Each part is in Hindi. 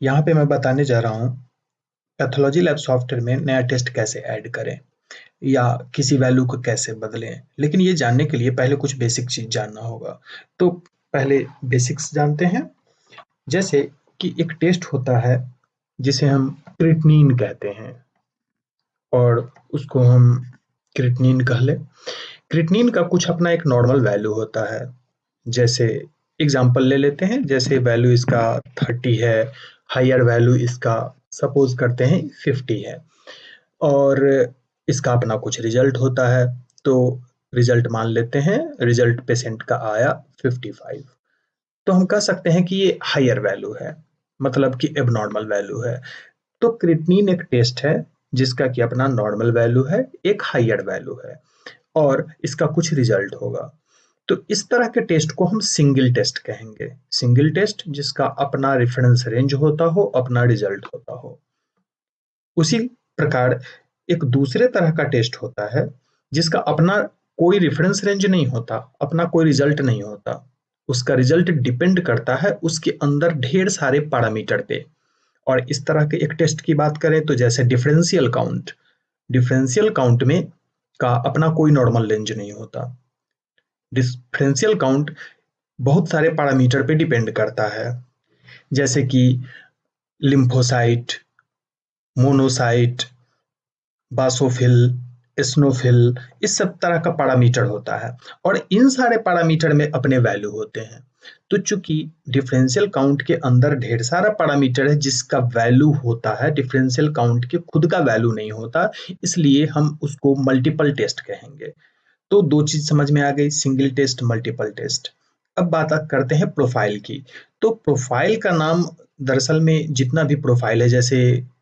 यहाँ पे मैं बताने जा रहा हूँ पैथोलॉजी लैब सॉफ्टवेयर में नया टेस्ट कैसे ऐड करें या किसी वैल्यू को कैसे बदलें। लेकिन ये जानने के लिए पहले कुछ बेसिक चीज जानना होगा। तो पहले बेसिक्स जानते हैं। जैसे कि एक टेस्ट होता है जिसे हम क्रिएटिनिन कहते हैं और उसको हम क्रिएटिनिन कह लें। क्रिएटिनिन का कुछ अपना एक नॉर्मल वैल्यू होता है। जैसे एग्जांपल ले लेते हैं, जैसे वैल्यू इसका 30 है, हायर वैल्यू इसका सपोज करते हैं 50 है और इसका अपना कुछ रिजल्ट होता है। तो रिजल्ट मान लेते हैं, रिजल्ट पेशेंट का आया 55। तो हम कह सकते हैं कि ये हायर वैल्यू है, मतलब कि एबनॉर्मल वैल्यू है। तो क्रिएटिनिन एक टेस्ट है जिसका कि अपना नॉर्मल वैल्यू है, एक हायर वैल्यू है और इसका कुछ रिजल्ट होगा। तो इस तरह के टेस्ट को हम सिंगल टेस्ट कहेंगे। सिंगल टेस्ट जिसका अपना रेफरेंस रेंज होता हो, अपना रिजल्ट होता हो। उसी प्रकार एक दूसरे तरह का टेस्ट होता है जिसका अपना कोई रेफरेंस रेंज नहीं होता, अपना कोई रिजल्ट नहीं होता। उसका रिजल्ट डिपेंड करता है उसके अंदर ढेर सारे पैरामीटर पे। और इस तरह के एक टेस्ट की बात करें तो जैसे डिफरेंशियल काउंट, डिफरेंशियल काउंट में का अपना कोई नॉर्मल रेंज नहीं होता। डिफरेंशियल काउंट बहुत सारे पैरामीटर पे डिपेंड करता है, जैसे कि लिम्फोसाइट, मोनोसाइट, बासोफिल, एस्नोफिल, इस सब तरह का पैरामीटर होता है और इन सारे पैरामीटर में अपने वैल्यू होते हैं। तो चूंकि डिफरेंशियल काउंट के अंदर ढेर सारा पैरामीटर है जिसका वैल्यू होता है, डिफरेंशियल काउंट के खुद का वैल्यू नहीं होता, इसलिए हम उसको मल्टीपल टेस्ट कहेंगे। तो दो चीज समझ में आ गई, सिंगल टेस्ट, मल्टीपल टेस्ट। अब बात करते हैं प्रोफाइल की। तो प्रोफाइल का नाम दरअसल में जितना भी प्रोफाइल है, जैसे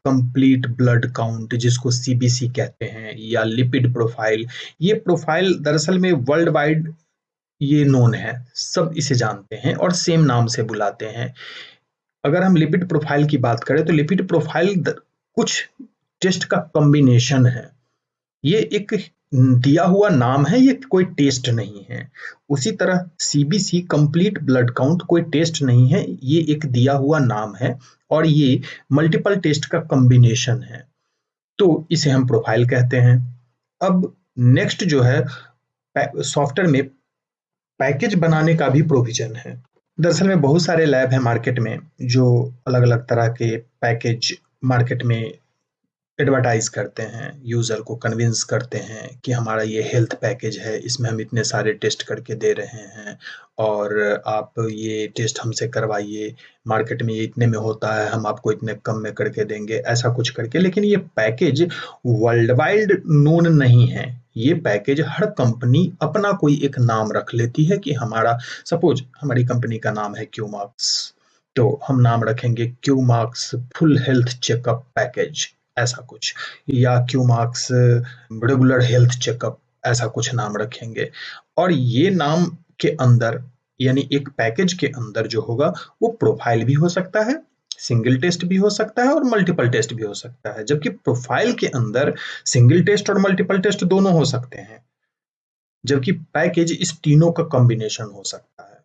कंप्लीट ब्लड काउंट जिसको सीबीसी कहते हैं या लिपिड प्रोफाइल, ये प्रोफाइल दरअसल में वर्ल्ड वाइड ये नोन है, सब इसे जानते हैं और सेम नाम से बुलाते हैं। अगर हम लिपिड प्रोफाइल की बात करें तो लिपिड प्रोफाइल कुछ टेस्ट का कॉम्बिनेशन है। ये एक दिया हुआ नाम है, ये कोई टेस्ट नहीं है। उसी तरह सीबीसी कंप्लीट ब्लड काउंट कोई टेस्ट नहीं है, ये एक दिया हुआ नाम है और ये मल्टीपल टेस्ट का कॉम्बिनेशन है। तो इसे हम प्रोफाइल कहते हैं। अब नेक्स्ट जो है, सॉफ्टवेयर में पैकेज बनाने का भी प्रोविजन है। दरअसल में बहुत सारे लैब हैं मार्केट में जो अलग अलग तरह के पैकेज मार्केट में एडवर्टाइज करते हैं, यूजर को कन्विंस करते हैं कि हमारा ये हेल्थ पैकेज है, इसमें हम इतने सारे टेस्ट करके दे रहे हैं और आप ये टेस्ट हमसे करवाइए, मार्केट में ये इतने में होता है, हम आपको इतने कम में करके देंगे, ऐसा कुछ करके। लेकिन ये पैकेज वर्ल्ड वाइड नोन नहीं है। ये पैकेज हर कंपनी अपना कोई एक नाम रख लेती है कि हमारा, सपोज हमारी कंपनी का नाम है क्यू मार्क्स, तो हम नाम रखेंगे Q marks full health checkup package, ऐसा कुछ, या Q marks regular health checkup, ऐसा कुछ नाम रखेंगे। और ये नाम के अंदर, यानी एक पैकेज के अंदर जो होगा वो प्रोफाइल भी हो सकता है, सिंगल टेस्ट भी हो सकता है और मल्टीपल टेस्ट भी हो सकता है। जबकि प्रोफाइल के अंदर सिंगल टेस्ट और मल्टीपल टेस्ट दोनों हो सकते हैं, जबकि पैकेज इस तीनों का कॉम्बिनेशन हो सकता है।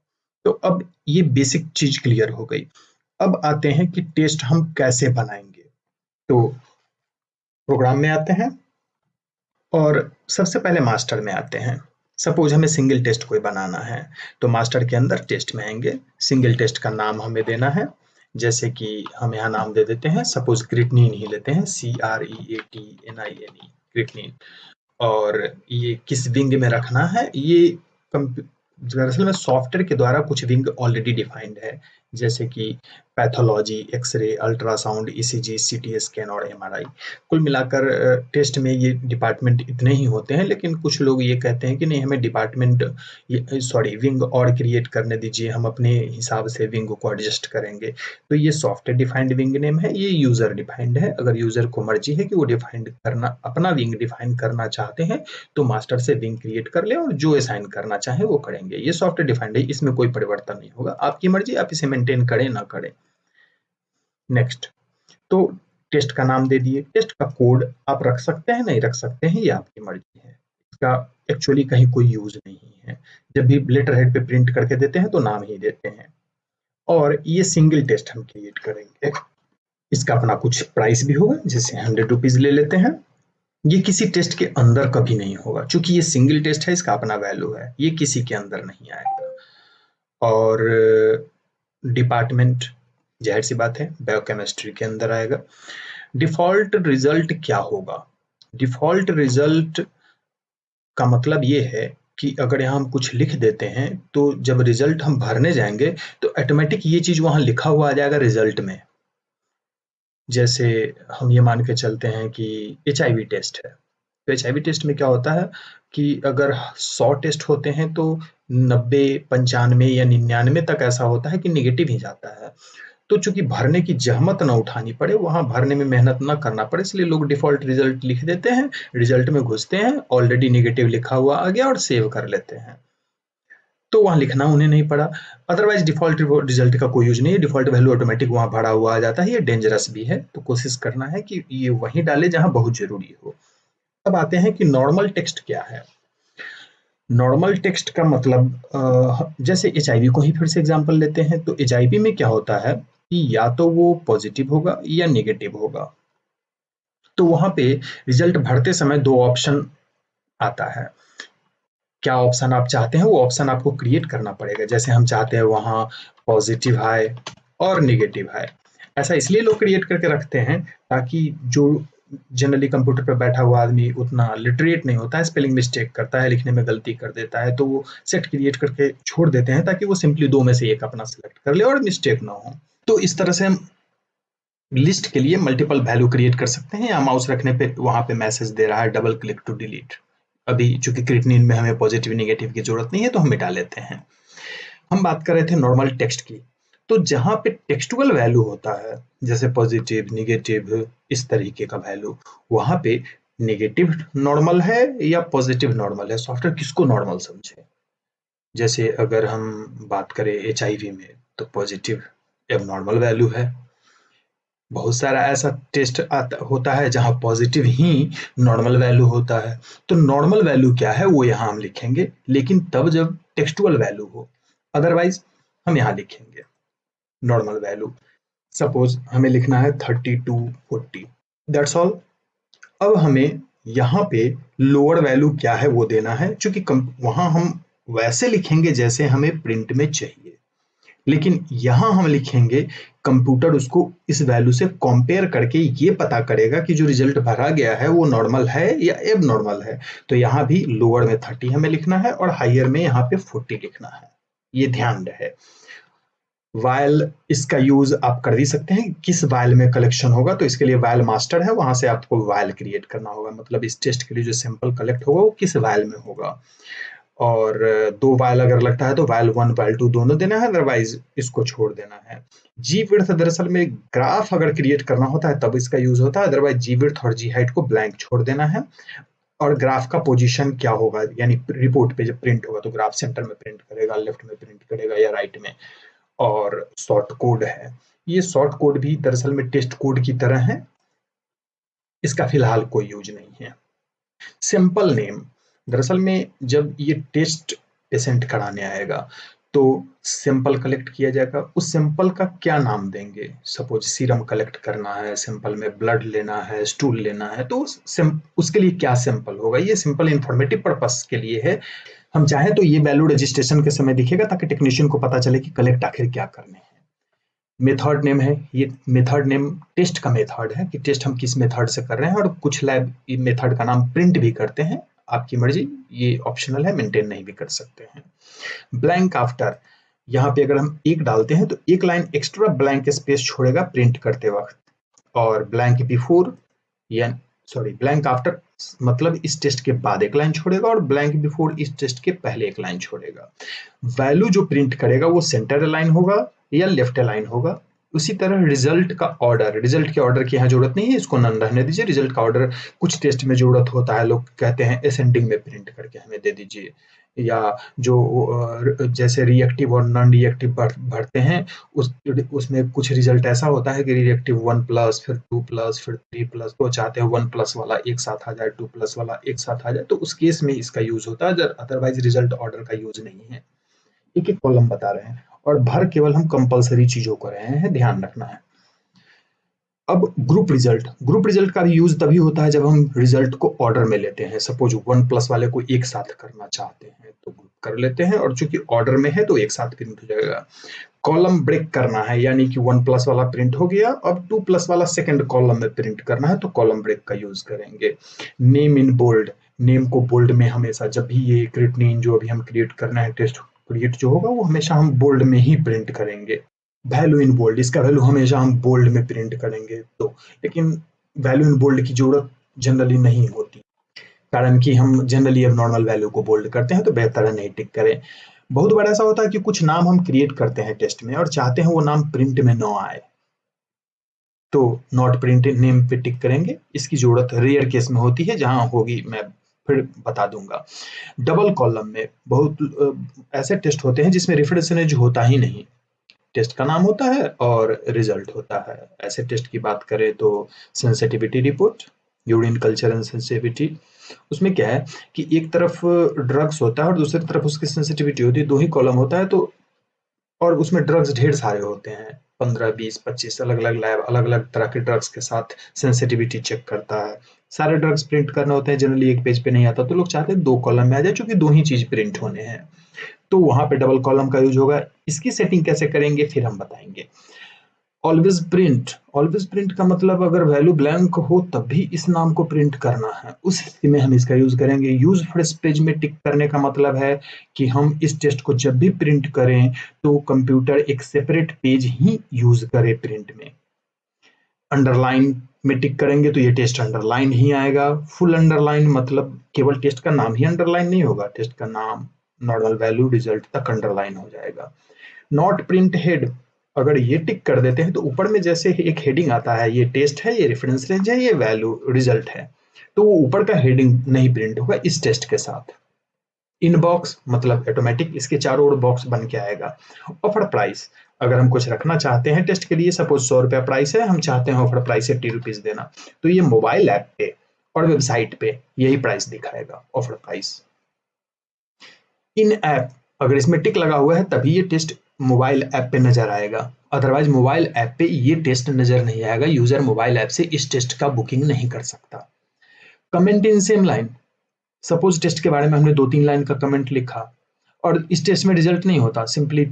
तो अब ये बेसिक चीज क्लियर हो गई। अब आते हैं कि टेस्ट हम कैसे बनाएंगे। तो प्रोग्राम में आते हैं और सबसे पहले मास्टर में आते हैं। सपोज हमें सिंगल टेस्ट कोई बनाना है तो मास्टर के अंदर टेस्ट में आएंगे, सिंगल टेस्ट का नाम हमें देना है। जैसे कि हम यहाँ नाम दे देते हैं, सपोज क्रिएटिनिन ही लेते हैं, CREATNINE, क्रिएटिनिन। और ये किस विंग में रखना है, ये दरअसल में सॉफ्टवेयर के द्वारा कुछ विंग ऑलरेडी डिफाइंड है, जैसे कि pathology, x ray, ultrasound, ECG, CT scan और एमआरआई। कुल मिलाकर टेस्ट में ये डिपार्टमेंट इतने ही होते हैं, लेकिन कुछ लोग ये कहते हैं कि नहीं, हमें डिपार्टमेंट, सॉरी, विंग और क्रिएट करने दीजिए, हम अपने हिसाब से विंग को एडजस्ट करेंगे। तो ये सॉफ्टवेयर डिफाइंड विंग नेम है, ये यूजर डिफाइंड है। अगर यूजर को मर्जी है कि वो डिफाइंड करना, अपना विंग डिफाइन करना चाहते हैं तो मास्टर से विंग क्रिएट कर ले और जो असाइन करना चाहे वो करेंगे। ये सॉफ्टवेयर डिफाइंड है, इसमें कोई परिवर्तन नहीं होगा, आपकी मर्जी, आप इसे मेंटेन करें ना करें। नेक्स्ट, तो टेस्ट का नाम दे दिए, टेस्ट का कोड आप रख सकते हैं, नहीं रख सकते हैं, ये आपकी मर्जी है। इसका एक्चुअली कहीं कोई यूज नहीं है। जब भी लेटर हेड पे प्रिंट करके देते हैं तो नाम ही देते हैं। और ये सिंगल टेस्ट हम क्रिएट करेंगे। इसका अपना कुछ प्राइस भी होगा, जैसे 100 रुपीज ले लेते हैं। ये किसी टेस्ट के अंदर कभी नहीं होगा, क्योंकि ये सिंगल टेस्ट है, इसका अपना वैल्यू है, ये किसी के अंदर नहीं आएगा। और डिपार्टमेंट, जाहिर सी बात है, बायोकेमिस्ट्री के अंदर आएगा। डिफॉल्ट रिजल्ट क्या होगा? डिफॉल्ट रिजल्ट का मतलब ये है कि अगर यहाँ हम कुछ लिख देते हैं तो जब रिजल्ट हम भरने जाएंगे तो ऑटोमेटिक ये चीज वहां लिखा हुआ आ जाएगा रिजल्ट में। जैसे हम ये मान के चलते हैं कि HIV टेस्ट है, तो HIV टेस्ट में क्या होता है कि अगर 100 टेस्ट होते हैं तो 90, 95 या 99 तक ऐसा होता है कि निगेटिव ही जाता है। तो चूंकि भरने की जहमत ना उठानी पड़े, वहां भरने में मेहनत ना करना पड़े, इसलिए लोग डिफॉल्ट रिजल्ट लिख देते हैं, रिजल्ट में घुसते हैं, ऑलरेडी निगेटिव लिखा हुआ आ गया और सेव कर लेते हैं, तो वहां लिखना उन्हें नहीं पड़ा। अदरवाइज डिफॉल्ट रिजल्ट का कोई यूज नहीं है, डिफॉल्ट वैल्यू ऑटोमेटिक वहां भरा हुआ आ जाता है। ये डेंजरस भी है, तो कोशिश करना है कि ये वहीं डाले जहां बहुत जरूरी हो। अब आते हैं कि नॉर्मल टेक्स्ट क्या है। नॉर्मल टेक्स्ट का मतलब जैसे HIV को ही फिर से एग्जांपल लेते हैं, तो HIV में क्या होता है कि या तो वो पॉजिटिव होगा या नेगेटिव होगा। तो वहां पे रिजल्ट भरते समय दो ऑप्शन आता है। क्या ऑप्शन आप चाहते हैं वो ऑप्शन आपको क्रिएट करना पड़ेगा। जैसे हम चाहते हैं वहां पॉजिटिव हाई और नेगेटिव हाई। ऐसा इसलिए लोग क्रिएट करके रखते हैं ताकि जो जनरली कंप्यूटर पर बैठा हुआ आदमी उतना लिटरेट नहीं होता है, स्पेलिंग मिस्टेक करता है, लिखने में गलती कर देता है, तो वो सेट क्रिएट करके छोड़ देते हैं ताकि वो सिंपली दो में से एक अपना सेलेक्ट कर ले और मिस्टेक ना हो। तो इस तरह से हम लिस्ट के लिए मल्टीपल वैल्यू क्रिएट कर सकते हैं, या माउस रखने पे वहां पे मैसेज दे रहा है डबल क्लिक टू डिलीट। अभी चूंकि क्रिएटिनिन में हमें पॉजिटिव नेगेटिव की जरूरत नहीं है तो हम मिटा लेते हैं। हम बात कर रहे थे नॉर्मल टेक्स्ट की, तो जहां पे टेक्सटुअल वैल्यू होता है जैसे पॉजिटिव नेगेटिव इस तरीके का वैल्यू, वहां पे नेगेटिव नॉर्मल है या पॉजिटिव नॉर्मल है, सॉफ्टवेयर किसको नॉर्मल समझे। जैसे अगर हम बात करें HIV में, तो पॉजिटिव एब नॉर्मल वैल्यू है। बहुत सारा ऐसा टेस्ट होता है जहां पॉजिटिव ही नॉर्मल वैल्यू होता है। तो नॉर्मल वैल्यू क्या है वो यहाँ हम लिखेंगे, लेकिन तब जब टेक्सटुअल वैल्यू हो, अदरवाइज हम यहाँ लिखेंगे नॉर्मल वैल्यू। सपोज हमें लिखना है 3240, दैट्स ऑल। अब हमें यहाँ पे लोअर वैल्यू क्या है वो देना है, क्योंकि वहां हम वैसे लिखेंगे जैसे हमें प्रिंट में चाहिए, लेकिन यहां हम लिखेंगे कंप्यूटर उसको इस वैल्यू से कंपेयर करके ये पता करेगा कि जो रिजल्ट भरा गया है वो नॉर्मल है या एब नॉर्मल है। तो यहाँ भी लोअर में 30 हमें लिखना है और हायर में यहाँ पे 40 लिखना है, ये ध्यान रहे। वाइल इसका यूज आप कर भी सकते हैं, किस वाइल में कलेक्शन होगा, तो इसके लिए वाइल मास्टर है, वहां से आपको वाइल क्रिएट करना होगा, मतलब इस टेस्ट के लिए जो सैंपल कलेक्ट होगा वो किस वाइल में होगा। और दो वाइल अगर लगता है तो वाइल 1 वाइल 2 दोनों देना है, अदरवाइज इसको छोड़ देना है। जी विड्थ दरअसल में ग्राफ अगर क्रिएट करना होता है तब इसका यूज होता है, अदरवाइज जी विड्थ और जी हाइट को ब्लैंक छोड़ देना है। और ग्राफ का पोजीशन क्या होगा, यानी रिपोर्ट पे जब प्रिंट होगा तो ग्राफ सेंटर में प्रिंट करेगा, लेफ्ट में प्रिंट करेगा या राइट में। और शॉर्ट कोड है, ये शॉर्ट कोड भी दरअसल में टेस्ट कोड की तरह है, इसका फिलहाल कोई यूज नहीं है। सिंपल नेम, दरअसल में जब ये टेस्ट पेशेंट कराने आएगा तो सैंपल कलेक्ट किया जाएगा, उस सैंपल का क्या नाम देंगे। सपोज सीरम कलेक्ट करना है, सैंपल में ब्लड लेना है, स्टूल लेना है, तो उसके लिए क्या सैंपल होगा, ये सिंपल इंफॉर्मेटिव पर्पस के लिए है। हम चाहें तो ये वैल्यू रजिस्ट्रेशन के समय दिखेगा ताकि टेक्नीशियन को पता चले कि कलेक्ट आखिर क्या करने हैं। मेथड नेम है, ये मेथड नेम टेस्ट का मेथड है कि टेस्ट हम किस मेथड से कर रहे हैं, और कुछ लैब मेथड का नाम प्रिंट भी करते हैं, आपकी मर्जी, ये ऑप्शनल है, मेंटेन नहीं भी कर सकते हैं। ब्लैंक आफ्टर, यहाँ पे अगर हम एक डालते हैं तो एक लाइन एक्स्ट्रा ब्लैंक स्पेस छोड़ेगा प्रिंट करते वक्त। और ब्लैंक बिफोर या सॉरी ब्लैंक आफ्टर मतलब इस टेस्ट के बाद एक लाइन छोड़ेगा, और ब्लैंक बिफोर इस टेस्ट के पहले एक लाइन छोड़ेगा। वैल्यू जो प्रिंट करेगा वो सेंटर अलाइन होगा या लेफ्ट अलाइन होगा। उसी तरह रिजल्ट का ऑर्डर, रिजल्ट के ऑर्डर की यहाँ जरूरत नहीं है, इसको नन रहने दीजिए। रिजल्ट का ऑर्डर कुछ टेस्ट में जरूरत होता है, लोग कहते हैं असेंडिंग में प्रिंट करके हमें दे दीजिए, या जो जैसे रिएक्टिव और नॉन रिएक्टिव भरते हैं उसमें कुछ रिजल्ट ऐसा होता है कि रिएक्टिव 1+, फिर 2+, फिर 3+, तो चाहते हैं 1+ वाला एक साथ आ जाए, 2+ वाला एक साथ आ जाए, तो उस केस में इसका यूज होता है, अदरवाइज रिजल्ट ऑर्डर का यूज नहीं है। एक एक कॉलम बता रहे हैं, और भर केवल हम कंपलसरी चीजों को रहे हैं, ध्यान रखना है। अब ग्रुप रिजल्ट का भी यूज तभी होता है जब हम रिजल्ट को ऑर्डर में लेते हैं। सपोज 1+ वाले को एक साथ करना चाहते हैं तो ग्रुप कर लेते हैं, और चूंकि ऑर्डर में है तो एक साथ प्रिंट हो जाएगा। कॉलम ब्रेक करना है, यानी कि 1+ वाला प्रिंट हो गया, अब 2+ वाला सेकंड कॉलम में प्रिंट करना है तो कॉलम ब्रेक का यूज करेंगे। नेम इन बोल्ड, नेम को बोल्ड में हमेशा, जब भी ये क्रिएट जो अभी हम क्रिएट करना है, टेस्ट क्रिएट जो होगा वो हमेशा हम बोल्ड में ही प्रिंट करेंगे। वैल्यू इन बोल्ड, इसका वैल्यू हमेशा हम बोल्ड में प्रिंट करेंगे। तो लेकिन वैल्यू इन बोल्ड की जरूरत जनरली नहीं होती, कारण कि हम जनरली अब नॉर्मल वैल्यू को बोल्ड करते हैं तो बेहतर है नहीं टिक करें। बहुत बार ऐसा होता है कि कुछ नाम हम क्रिएट करते हैं टेस्ट में और चाहते हैं वो नाम प्रिंट में ना आए, तो नॉट प्रिंट नेम पे टिक करेंगे। इसकी जरूरत रेयर केस में होती है, जहां होगी मैं फिर बता दूंगा। डबल कॉलम में बहुत ऐसे टेस्ट होते हैं जिसमें रेफरेंस होता ही नहीं, टेस्ट का नाम होता है और रिजल्ट होता है। ऐसे टेस्ट की बात करें तो sensitivity report, urine culture and sensitivity, उसमें क्या है कि एक तरफ ड्रग्स होता है और दूसरी तरफ उसकी सेंसिटिविटी होती है, दो ही कॉलम होता है, तो और उसमें ड्रग्स ढेर सारे होते हैं, 15 20 25 अलग अलग लैब अलग अलग तरह के ड्रग्स के साथ सेंसिटिविटी चेक करता है। सारे ड्रग्स प्रिंट करने होते हैं, जनरली एक पेज पे नहीं आता, तो लोग चाहते हैं दो कॉलम में आ जाए, चूंकि दो ही चीज प्रिंट होने हैं, तो वहां पे डबल कॉलम का यूज होगा। इसकी सेटिंग कैसे करेंगे फिर हम बताएंगे। ऑलवेज प्रिंट का मतलब अगर वैल्यू ब्लैंक हो तब भी इस नाम को प्रिंट करना है, उस स्थिति में हम इसका यूज करेंगे। यूज फ्रेश पेज में टिक करने का मतलब है कि हम इस टेस्ट को जब भी प्रिंट करें तो कंप्यूटर एक सेपरेट पेज ही यूज करे प्रिंट में। अंडरलाइन में टिक करेंगे तो ये टेस्ट अंडरलाइन ही आएगा। फुल अंडरलाइन मतलब केवल टेस्ट का नाम ही अंडरलाइन नहीं होगा, टेस्ट का नाम, नॉर्मल वैल्यू, रिजल्ट तक अंडरलाइन हो जाएगा। नॉट प्रिंट हेड, अगर ये टिक कर देते हैं तो ऊपर में जैसे एक हेडिंग आता है, ये टेस्ट है, ये रेफरेंस रेंज है, ये वैल्यू रिजल्ट है, तो वो ऊपर का हेडिंग नहीं प्रिंट होगा इस टेस्ट के साथ। इनबॉक्स मतलब ऑटोमेटिक इसके चारों ओर बॉक्स बन के आएगा। ऑफर प्राइस, अगर हम कुछ रखना चाहते हैं टेस्ट के लिए, सपोज 100 रुपया प्राइस है, हम चाहते हैं ऑफर प्राइस 80 रुपीज देना, तो ये मोबाइल ऐप पे और वेबसाइट पे यही प्राइस दिखाएगा, ऑफर प्राइस। इन ऐप, अगर इसमें टिक लगा हुआ है तभी ये टेस्ट मोबाइल ऐप पे नजर आएगा, अदरवाइज मोबाइल ऐप पे ये टेस्ट नजर नहीं आएगा। यूजर मोबाइल ऐप से इस टेस्ट का बुकिंग नहीं कर सकता। Comment in same line, suppose test के बारे में हमने 2-3 लाइन का कमेंट लिखा और इस टेस्ट में रिजल्ट नहीं होता, सिंपली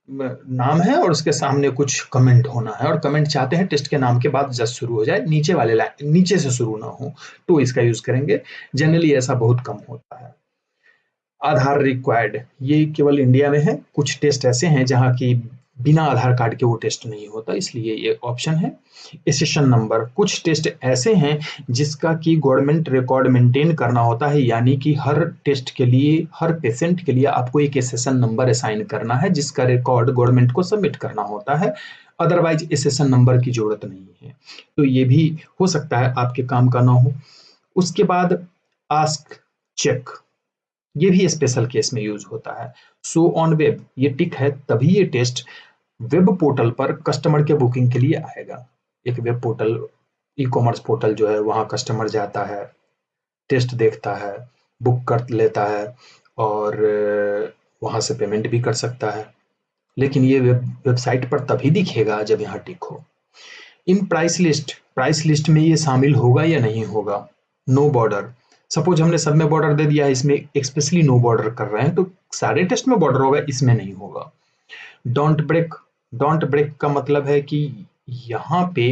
नाम है और उसके सामने कुछ कमेंट होना है, और कमेंट चाहते हैं टेस्ट के नाम के बाद जस्ट शुरू हो जाए, नीचे वाले लाइन नीचे से शुरू ना हो, तो इसका यूज करेंगे। जनरली ऐसा बहुत कम होता है। आधार रिक्वायर्ड, ये केवल इंडिया में है, कुछ टेस्ट ऐसे हैं जहाँ की बिना आधार कार्ड के वो टेस्ट नहीं होता, इसलिए ये ऑप्शन है। एसेशन नंबर, कुछ टेस्ट ऐसे हैं जिसका कि गवर्नमेंट रिकॉर्ड मेंटेन करना होता है, यानी कि हर टेस्ट के लिए, हर पेशेंट के लिए आपको एक एसेशन नंबर असाइन करना है, जिसका रिकॉर्ड गवर्नमेंट को सबमिट करना होता है, अदरवाइज एसेशन नंबर की जरूरत नहीं है। तो ये भी हो सकता है आपके काम का ना हो। उसके बाद आस्क चेक, ये भी स्पेशल केस में यूज होता है। शो ऑन वेब, ये टिक है तभी ये टेस्ट वेब पोर्टल पर कस्टमर के बुकिंग के लिए आएगा। एक web portal, e commerce portal जो है, वहाँ कस्टमर जाता है, टेस्ट देखता है, बुक कर लेता है और वहाँ से पेमेंट भी कर सकता है, लेकिन ये वेबसाइट पर तभी दिखेगा जब यहाँ टिक हो। इन प्राइस लिस्ट में ये शामिल होगा या नहीं होगा। नो बॉर्डर, सपोज हमने सब में बॉर्डर दे दिया है, इसमें एक्सप्रेसली नो बॉर्डर कर रहे हैं तो सारे टेस्ट में बॉर्डर होगा, इसमें नहीं होगा। डोंट ब्रेक, डोंट ब्रेक का मतलब है कि यहाँ पे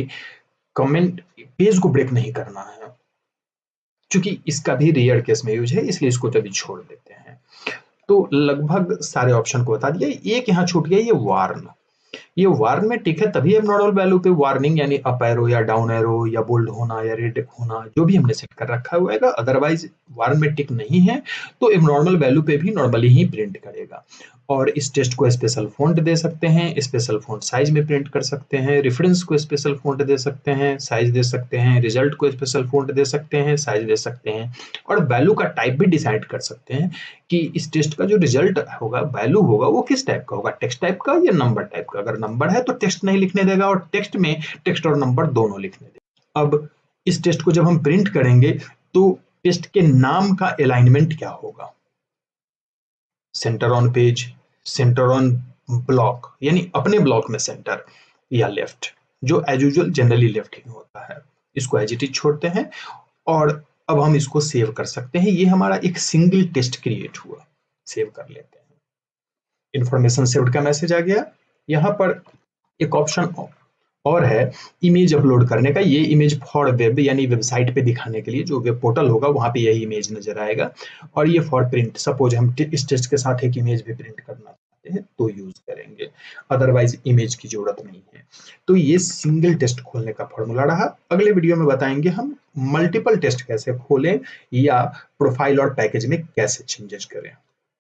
कमेंट पेज को ब्रेक नहीं करना है, क्योंकि इसका भी रेयर केस में यूज है, इसलिए इसको तभी छोड़ देते हैं। तो लगभग सारे ऑप्शन को बता दिया। एक यहाँ छूट गया, ये वार्न, ये वार्न में टिक है तभी एबनॉर्मल वैल्यू पे वार्निंग यानी अप एरो या डाउन एरो या बोल्ड होना या रेड होना जो भी हमने सेट कर रखा हुआ है, अदरवाइज वार्न में टिक नहीं है तो एबनॉर्मल वैल्यू पे भी नॉर्मली ही प्रिंट करेगा। और इस टेस्ट को स्पेशल फॉन्ट दे सकते हैं, स्पेशल फॉन्ट साइज में प्रिंट कर सकते हैं, रेफरेंस को स्पेशल फॉन्ट दे सकते हैं, साइज दे सकते हैं, रिजल्ट को स्पेशल फॉन्ट दे सकते हैं, साइज दे सकते हैं, और वैल्यू का टाइप भी डिसाइड कर सकते हैं कि इस टेस्ट का जो रिजल्ट होगा, वैल्यू होगा, वो किस टाइप का होगा, टेक्स्ट टाइप का या नंबर टाइप का। अगर नंबर है तो टेक्स्ट नहीं लिखने देगा और टेक्स्ट में टेक्स्ट और नंबर दोनों लिखने देगा। अब इस टेस्ट को जब हम प्रिंट करेंगे तो टेस्ट के नाम का अलाइनमेंट क्या होगा, centre on page, centre on block यानी अपने ब्लॉक में सेंटर, या लेफ्ट, जो एज यूजुअल जनरली लेफ्ट ही होता है। इसको एज इट इज छोड़ते हैं और अब हम इसको सेव कर सकते हैं। ये हमारा एक सिंगल टेस्ट क्रिएट हुआ। सेव कर लेते हैं। इंफॉर्मेशन सेव्ड का मैसेज आ गया। यहाँ पर एक ऑप्शन और है इमेज अपलोड करने का। ये इमेज फॉर वेब यानी वेबसाइट पे दिखाने के लिए, जो वेब पोर्टल होगा वहां पे यही इमेज नजर आएगा। और ये फॉर प्रिंट, सपोज हम इस टेस्ट के साथ एक इमेज भी प्रिंट करना चाहते हैं तो यूज करेंगे, अदरवाइज इमेज की जरूरत नहीं है। तो ये सिंगल टेस्ट खोलने का फॉर्मूला रहा। अगले वीडियो में बताएंगे हम मल्टीपल टेस्ट कैसे खोलें या प्रोफाइल और पैकेज में कैसे चेंजेस करें।